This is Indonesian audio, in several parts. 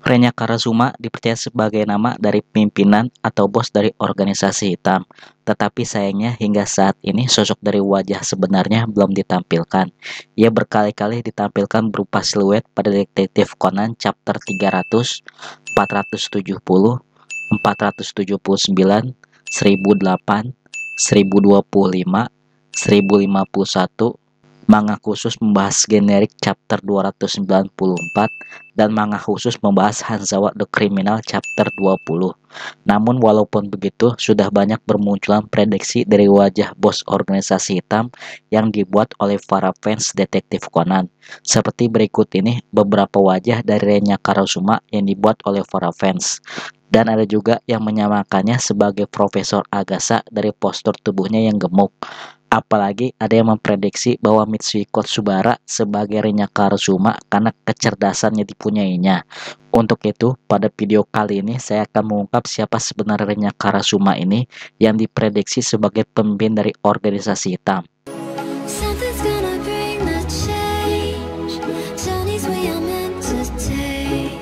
Renya Karasuma dipercaya sebagai nama dari pimpinan atau bos dari organisasi hitam. Tetapi sayangnya hingga saat ini sosok dari wajah sebenarnya belum ditampilkan. Ia berkali-kali ditampilkan berupa siluet pada Detektif Conan chapter 300, 470, 479, 1008, 1025, 1051, manga khusus membahas generik chapter 294, dan manga khusus membahas Hanzawa the Criminal chapter 20. Namun walaupun begitu, sudah banyak bermunculan prediksi dari wajah bos organisasi hitam yang dibuat oleh para fans detektif Conan. Seperti berikut ini beberapa wajah dari Renya Karasuma yang dibuat oleh para fans. Dan ada juga yang menyamakannya sebagai Profesor Agasa dari postur tubuhnya yang gemuk. Apalagi ada yang memprediksi bahwa Mitsui Kotsubara sebagai Renya Karasuma karena kecerdasannya dipunyainya. Untuk itu, pada video kali ini saya akan mengungkap siapa sebenarnya Renya Karasuma ini yang diprediksi sebagai pemimpin dari organisasi hitam. Something's gonna bring the change. Journeys we are meant to take.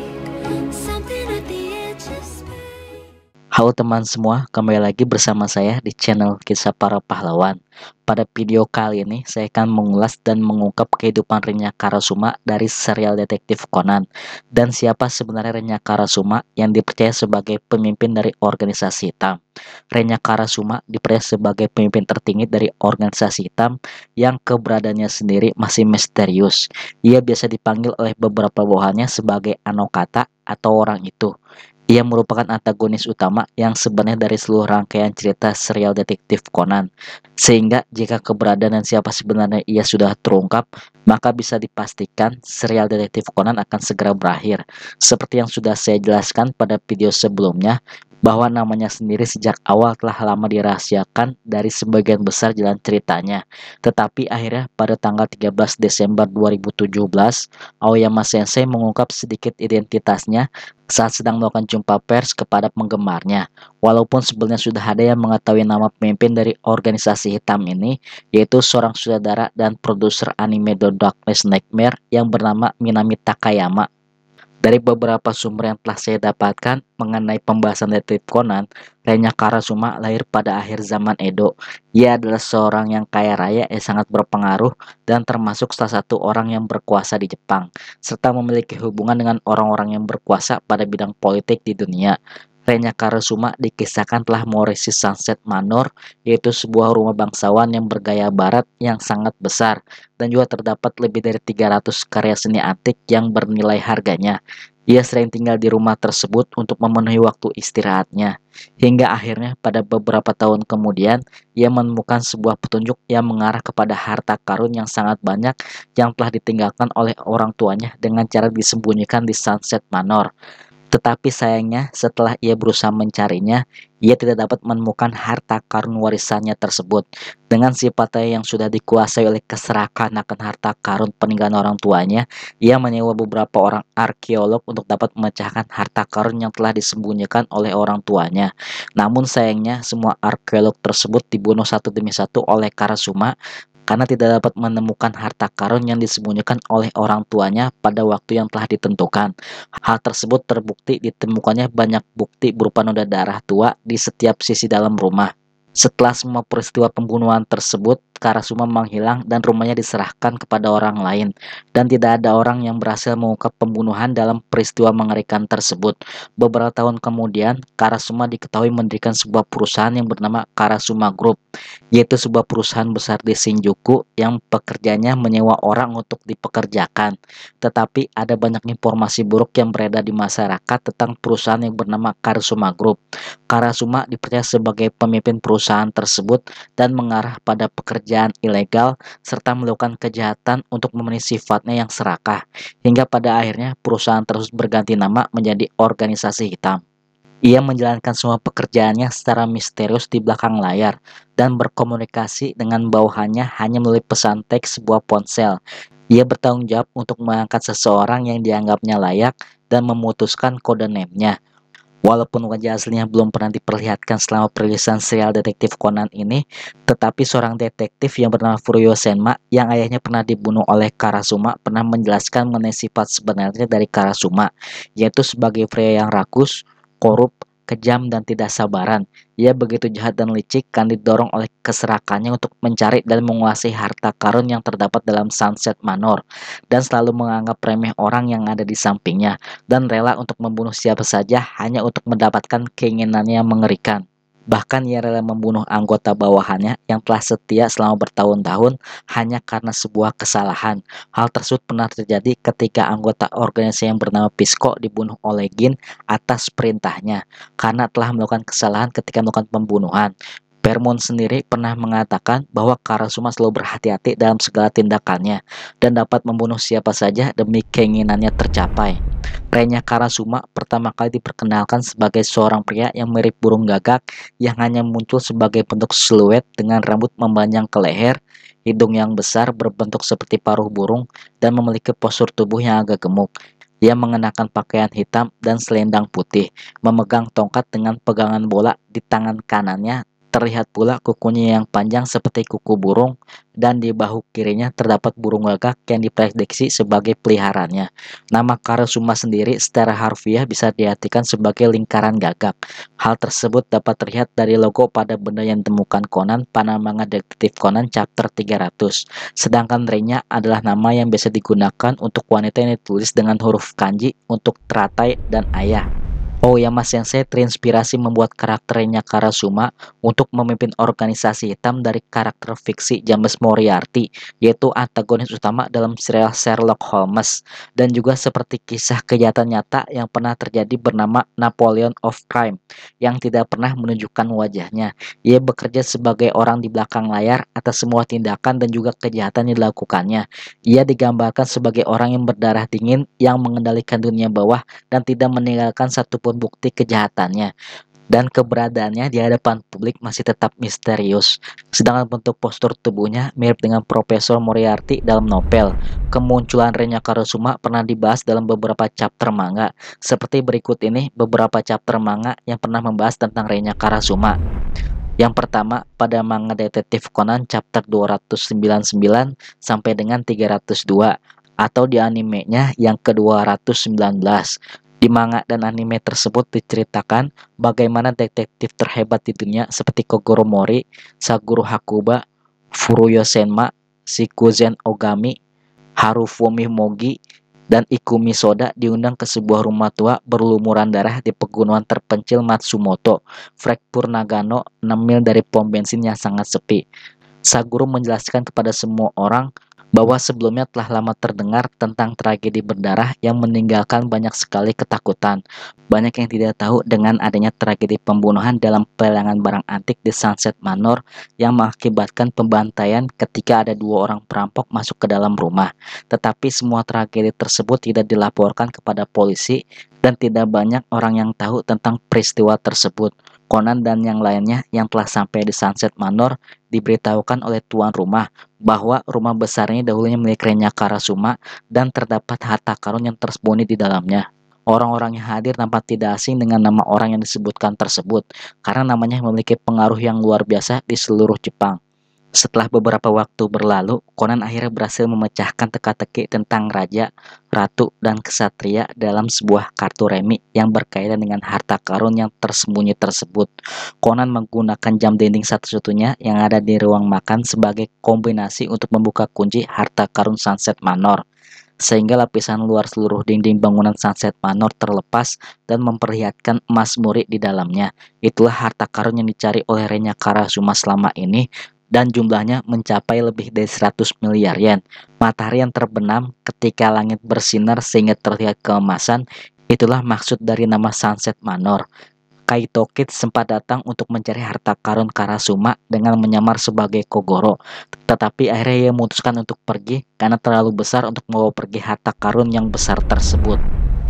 Something at the edge of space. Halo teman semua, kembali lagi bersama saya di channel Kisah Para Pahlawan. Pada video kali ini, saya akan mengulas dan mengungkap kehidupan Renya Karasuma dari serial detektif Conan. Dan siapa sebenarnya Renya Karasuma yang dipercaya sebagai pemimpin dari organisasi hitam. Renya Karasuma dipercaya sebagai pemimpin tertinggi dari organisasi hitam yang keberadaannya sendiri masih misterius. Ia biasa dipanggil oleh beberapa bawahannya sebagai Anokata atau orang itu. Ia merupakan antagonis utama yang sebenarnya dari seluruh rangkaian cerita serial detektif Conan. Sehingga jika keberadaan dan siapa sebenarnya ia sudah terungkap, maka bisa dipastikan serial detektif Conan akan segera berakhir. Seperti yang sudah saya jelaskan pada video sebelumnya, bahwa namanya sendiri sejak awal telah lama dirahasiakan dari sebagian besar jalan ceritanya. Tetapi akhirnya pada tanggal 13 Desember 2017, Aoyama Sensei mengungkap sedikit identitasnya saat sedang melakukan jumpa pers kepada penggemarnya. Walaupun sebelumnya sudah ada yang mengetahui nama pemimpin dari organisasi hitam ini, yaitu seorang sutradara dan produser anime The Darkness Nightmare yang bernama Minami Takayama. Dari beberapa sumber yang telah saya dapatkan mengenai pembahasan detektif Conan, Renya Karasuma lahir pada akhir zaman Edo. Ia adalah seorang yang kaya raya yang sangat berpengaruh dan termasuk salah satu orang yang berkuasa di Jepang, serta memiliki hubungan dengan orang-orang yang berkuasa pada bidang politik di dunia. Renya Karasuma dikisahkan telah mewarisi Sunset Manor, yaitu sebuah rumah bangsawan yang bergaya barat yang sangat besar, dan juga terdapat lebih dari 300 karya seni antik yang bernilai harganya. Ia sering tinggal di rumah tersebut untuk memenuhi waktu istirahatnya. Hingga akhirnya pada beberapa tahun kemudian, ia menemukan sebuah petunjuk yang mengarah kepada harta karun yang sangat banyak yang telah ditinggalkan oleh orang tuanya dengan cara disembunyikan di Sunset Manor. Tetapi sayangnya setelah ia berusaha mencarinya, ia tidak dapat menemukan harta karun warisannya tersebut. Dengan sifatnya yang sudah dikuasai oleh keserakahan akan harta karun peninggalan orang tuanya, ia menyewa beberapa orang arkeolog untuk dapat memecahkan harta karun yang telah disembunyikan oleh orang tuanya. Namun sayangnya semua arkeolog tersebut dibunuh satu demi satu oleh Karasuma karena tidak dapat menemukan harta karun yang disembunyikan oleh orang tuanya pada waktu yang telah ditentukan. Hal tersebut terbukti ditemukannya banyak bukti berupa noda darah tua di setiap sisi dalam rumah. Setelah semua peristiwa pembunuhan tersebut, Karasuma menghilang dan rumahnya diserahkan kepada orang lain. Dan tidak ada orang yang berhasil mengungkap pembunuhan dalam peristiwa mengerikan tersebut. Beberapa tahun kemudian, Karasuma diketahui mendirikan sebuah perusahaan yang bernama Karasuma Group, yaitu sebuah perusahaan besar di Shinjuku yang pekerjanya menyewa orang untuk dipekerjakan. Tetapi ada banyak informasi buruk yang beredar di masyarakat tentang perusahaan yang bernama Karasuma Group. Karasuma dipercaya sebagai pemimpin perusahaan tersebut dan mengarah pada pekerjaan ilegal serta melakukan kejahatan untuk memenuhi sifatnya yang serakah. Hingga pada akhirnya perusahaan terus berganti nama menjadi organisasi hitam. Ia menjalankan semua pekerjaannya secara misterius di belakang layar dan berkomunikasi dengan bawahannya hanya melalui pesan teks sebuah ponsel. Ia bertanggung jawab untuk mengangkat seseorang yang dianggapnya layak dan memutuskan kode name-nya. Walaupun wajah aslinya belum pernah diperlihatkan selama perilisan serial detektif Conan ini, tetapi seorang detektif yang bernama Furuyo Senma yang ayahnya pernah dibunuh oleh Karasuma pernah menjelaskan mengenai sifat sebenarnya dari Karasuma, yaitu sebagai pria yang rakus, korup, kejam, dan tidak sabaran. Ia begitu jahat dan licik kan didorong oleh keserakannya untuk mencari dan menguasai harta karun yang terdapat dalam Sunset Manor, dan selalu menganggap remeh orang yang ada di sampingnya dan rela untuk membunuh siapa saja hanya untuk mendapatkan keinginannya yang mengerikan. Bahkan ia rela membunuh anggota bawahannya yang telah setia selama bertahun-tahun hanya karena sebuah kesalahan. Hal tersebut pernah terjadi ketika anggota organisasi yang bernama Pisco dibunuh oleh Gin atas perintahnya karena telah melakukan kesalahan ketika melakukan pembunuhan. Permon sendiri pernah mengatakan bahwa Karasuma selalu berhati-hati dalam segala tindakannya dan dapat membunuh siapa saja demi keinginannya tercapai. Renya Karasuma pertama kali diperkenalkan sebagai seorang pria yang mirip burung gagak yang hanya muncul sebagai bentuk siluet dengan rambut memanjang ke leher, hidung yang besar berbentuk seperti paruh burung, dan memiliki postur tubuh yang agak gemuk. Ia mengenakan pakaian hitam dan selendang putih, memegang tongkat dengan pegangan bola di tangan kanannya. Terlihat pula kukunya yang panjang seperti kuku burung, dan di bahu kirinya terdapat burung gagak yang diprediksi sebagai peliharaannya. Nama Karasuma sendiri secara harfiah bisa diartikan sebagai lingkaran gagak. Hal tersebut dapat terlihat dari logo pada benda yang ditemukan Conan pada manga detektif Conan chapter 300. Sedangkan Renya adalah nama yang biasa digunakan untuk wanita yang ditulis dengan huruf kanji untuk teratai dan ayah. Aoyama Sensei terinspirasi membuat karakternya Karasuma untuk memimpin organisasi hitam dari karakter fiksi James Moriarty, yaitu antagonis utama dalam serial Sherlock Holmes, dan juga seperti kisah kejahatan nyata yang pernah terjadi bernama Napoleon of Crime, yang tidak pernah menunjukkan wajahnya. Ia bekerja sebagai orang di belakang layar atas semua tindakan dan juga kejahatan yang dilakukannya. Ia digambarkan sebagai orang yang berdarah dingin yang mengendalikan dunia bawah dan tidak meninggalkan satupun bukti kejahatannya, dan keberadaannya di hadapan publik masih tetap misterius. Sedangkan bentuk postur tubuhnya mirip dengan Profesor Moriarty dalam novel. Kemunculan Renya Karasuma pernah dibahas dalam beberapa chapter manga. Seperti berikut ini beberapa chapter manga yang pernah membahas tentang Renya Karasuma. Yang pertama, pada manga detektif Conan chapter 299 sampai dengan 302, atau di animenya yang ke-219. Di manga dan anime tersebut diceritakan bagaimana detektif terhebat di dunia seperti Kogoro Mori, Saguro Hakuba, Furuyo Senma, Shikuzen Ogami, Harufumi Mogi, dan Ikumi Soda diundang ke sebuah rumah tua berlumuran darah di pegunungan terpencil Matsumoto, Prefektur Nagano, 6 mil dari pom bensin yang sangat sepi. Saguro menjelaskan kepada semua orang bahwa sebelumnya telah lama terdengar tentang tragedi berdarah yang meninggalkan banyak sekali ketakutan. Banyak yang tidak tahu dengan adanya tragedi pembunuhan dalam pelelangan barang antik di Sunset Manor yang mengakibatkan pembantaian ketika ada 2 orang perampok masuk ke dalam rumah. Tetapi semua tragedi tersebut tidak dilaporkan kepada polisi dan tidak banyak orang yang tahu tentang peristiwa tersebut. Conan dan yang lainnya yang telah sampai di Sunset Manor diberitahukan oleh tuan rumah bahwa rumah besarnya dahulunya milik Renya Karasuma dan terdapat harta karun yang tersembunyi di dalamnya. Orang-orang yang hadir nampak tidak asing dengan nama orang yang disebutkan tersebut, karena namanya memiliki pengaruh yang luar biasa di seluruh Jepang. Setelah beberapa waktu berlalu, Conan akhirnya berhasil memecahkan teka-teki tentang raja, ratu, dan kesatria dalam sebuah kartu remi yang berkaitan dengan harta karun yang tersembunyi tersebut. Conan menggunakan jam dinding satu-satunya yang ada di ruang makan sebagai kombinasi untuk membuka kunci harta karun Sunset Manor, sehingga lapisan luar seluruh dinding bangunan Sunset Manor terlepas dan memperlihatkan emas muri di dalamnya. Itulah harta karun yang dicari oleh Renya Karasuma selama ini, dan jumlahnya mencapai lebih dari 100 miliar yen. Matahari yang terbenam ketika langit bersinar sehingga terlihat keemasan, itulah maksud dari nama Sunset Manor. Kaito Kid sempat datang untuk mencari harta karun Karasuma dengan menyamar sebagai Kogoro, tetapi akhirnya ia memutuskan untuk pergi karena terlalu besar untuk membawa pergi harta karun yang besar tersebut.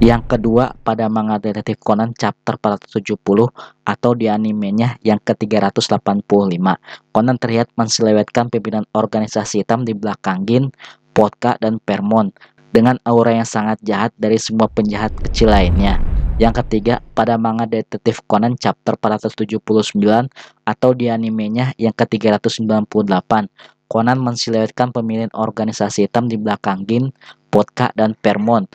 Yang kedua, pada manga detektif Conan chapter 470 atau di animenya yang ke-385, Conan terlihat menselewetkan pimpinan organisasi hitam di belakang Gin, Potka, dan Permon dengan aura yang sangat jahat dari semua penjahat kecil lainnya. Yang ketiga, pada manga Detektif Conan chapter 479 atau di animenya yang ke-398, Conan mensileuitkan pemilihan organisasi hitam di belakang Gin, Vodka, dan Permon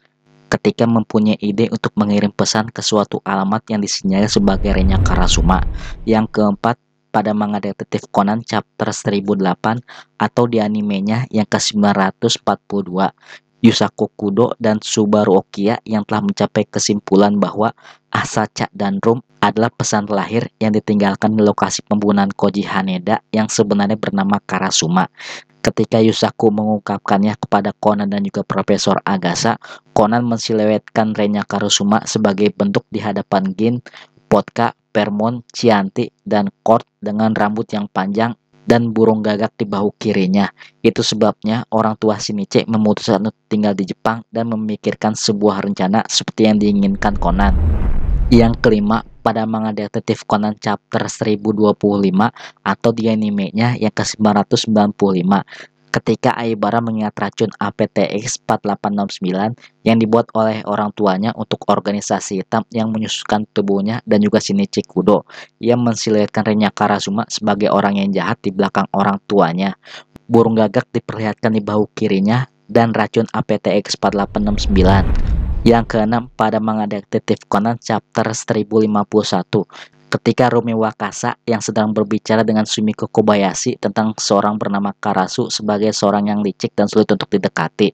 ketika mempunyai ide untuk mengirim pesan ke suatu alamat yang disinyalir sebagai Renya Karasuma. Yang keempat, pada manga Detektif Conan chapter 1008 atau di animenya yang ke-942, Yusaku Kudo dan Subaru Okiya yang telah mencapai kesimpulan bahwa Asacha dan Rum adalah pesan terakhir yang ditinggalkan di lokasi pembunuhan Koji Haneda yang sebenarnya bernama Karasuma. Ketika Yusaku mengungkapkannya kepada Conan dan juga Profesor Agasa, Conan mensileuitkan Renya Karasuma sebagai bentuk di hadapan Gin, Vodka, Permon, Chianti, dan Kort dengan rambut yang panjang dan burung gagak di bahu kirinya. Itu sebabnya orang tua Shinichi memutuskan untuk tinggal di Jepang dan memikirkan sebuah rencana seperti yang diinginkan Conan. Yang kelima, pada manga Detektif Conan chapter 1025 atau di animenya yang ke-995, ketika Aibara mengingat racun APTX 4869 yang dibuat oleh orang tuanya untuk organisasi hitam yang menyusukan tubuhnya dan juga Shinichi Kudo, ia mensileuitkan Renya Karasuma sebagai orang yang jahat di belakang orang tuanya. Burung gagak diperlihatkan di bahu kirinya dan racun APTX 4869. Yang keenam, pada manga Detektif Conan chapter 1051, ketika Rumi Wakasa yang sedang berbicara dengan Sumiko Kobayashi tentang seorang bernama Karasu sebagai seorang yang licik dan sulit untuk didekati.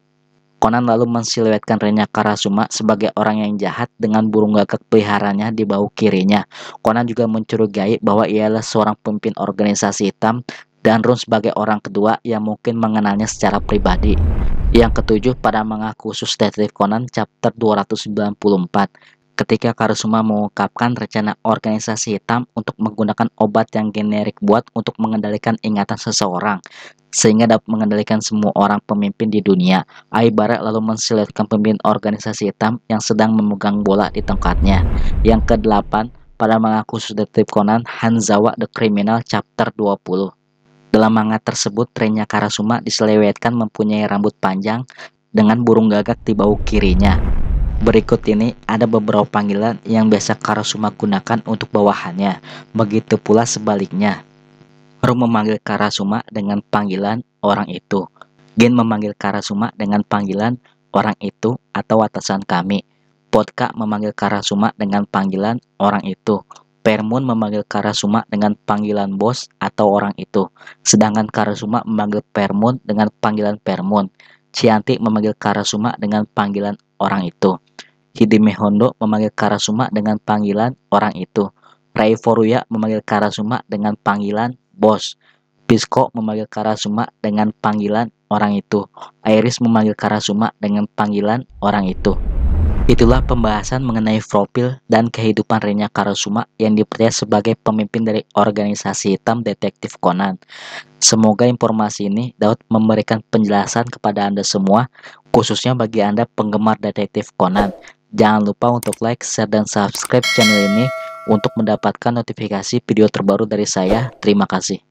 Conan lalu mensileuitkan Renya Karasuma sebagai orang yang jahat dengan burung gagak peliharanya di bahu kirinya. Conan juga mencurigai bahwa ia adalah seorang pemimpin organisasi hitam dan Rum sebagai orang kedua yang mungkin mengenalnya secara pribadi. Yang ketujuh, pada manga khusus Detektif Conan chapter 294, ketika Karasuma mengungkapkan rencana organisasi hitam untuk menggunakan obat yang generik buat untuk mengendalikan ingatan seseorang sehingga dapat mengendalikan semua orang pemimpin di dunia. Aibara lalu mensileuitkan pemimpin organisasi hitam yang sedang memegang bola di tongkatnya. Yang kedelapan, pada manga khusus Detektif Conan Hanzawa the Criminal chapter 20. Dalam manga tersebut, Renya Karasuma diselewetkan mempunyai rambut panjang dengan burung gagak di bahu kirinya. Berikut ini ada beberapa panggilan yang biasa Karasuma gunakan untuk bawahannya. Begitu pula sebaliknya. Rum memanggil Karasuma dengan panggilan orang itu. Gin memanggil Karasuma dengan panggilan orang itu atau atasan kami. Vodka memanggil Karasuma dengan panggilan orang itu. Permon memanggil Karasuma dengan panggilan bos atau orang itu. Sedangkan Karasuma memanggil Permon dengan panggilan Permon. Chianti memanggil Karasuma dengan panggilan orang itu. Hidime Hondo memanggil Karasuma dengan panggilan orang itu. Rai Furuya memanggil Karasuma dengan panggilan bos. Pisco memanggil Karasuma dengan panggilan orang itu. Iris memanggil Karasuma dengan panggilan orang itu. Itulah pembahasan mengenai profil dan kehidupan Renya Karasuma yang dipercaya sebagai pemimpin dari organisasi hitam Detektif Conan. Semoga informasi ini dapat memberikan penjelasan kepada Anda semua, khususnya bagi Anda penggemar Detektif Conan. Jangan lupa untuk like, share, dan subscribe channel ini untuk mendapatkan notifikasi video terbaru dari saya. Terima kasih.